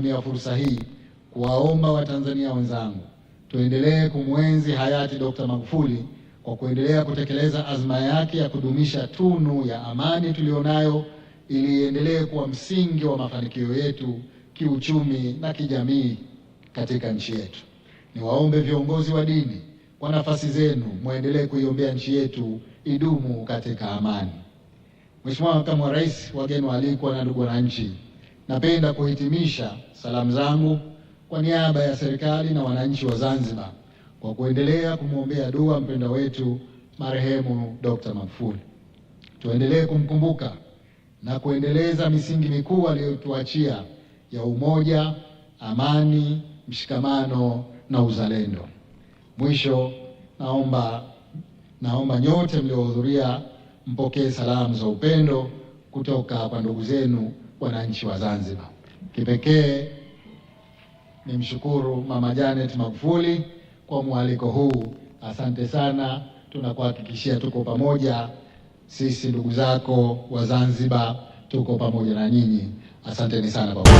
kutumia fursa hii kuwaomba Watanzania wenzangu tuendelee kumwenzi hayati Dr. Magufuli kwa kuendelea kutekeleza azma yake ya kudumisha tunu ya amani tulionayo ili iendelee kuwa msingi wa mafanikio yetu kiuchumi na kijamii katika nchi yetu. Niwaombe viongozi wa dini kwa nafasi zenu muendelee kuiombea nchi yetu idumu katika amani. Mheshimiwa Makamu wa Rais, wageni waalikwa na ndugu wananchi, napenda kuhitimisha salamu zangu kwa niaba ya serikali na wananchi wa Zanzibar kwa kuendelea kumwombea dua mpenda wetu marehemu Dr. Magufuli. Tuendelee kumkumbuka na kuendeleza misingi mikuu aliyotuachia ya umoja, amani, mshikamano na uzalendo. Mwisho, naomba nyote mliohudhuria mpokee salamu za upendo kutoka kwa ndugu zenu wananchi wa Zanzibar. Kipekee nimshukuru Mama Janet Magufuli kwa mwaliko huu. Asante sana, tunakuhakikishia tuko pamoja. Sisi ndugu zako wa Zanzibar tuko pamoja na nyinyi. Asanteni sana pamoja.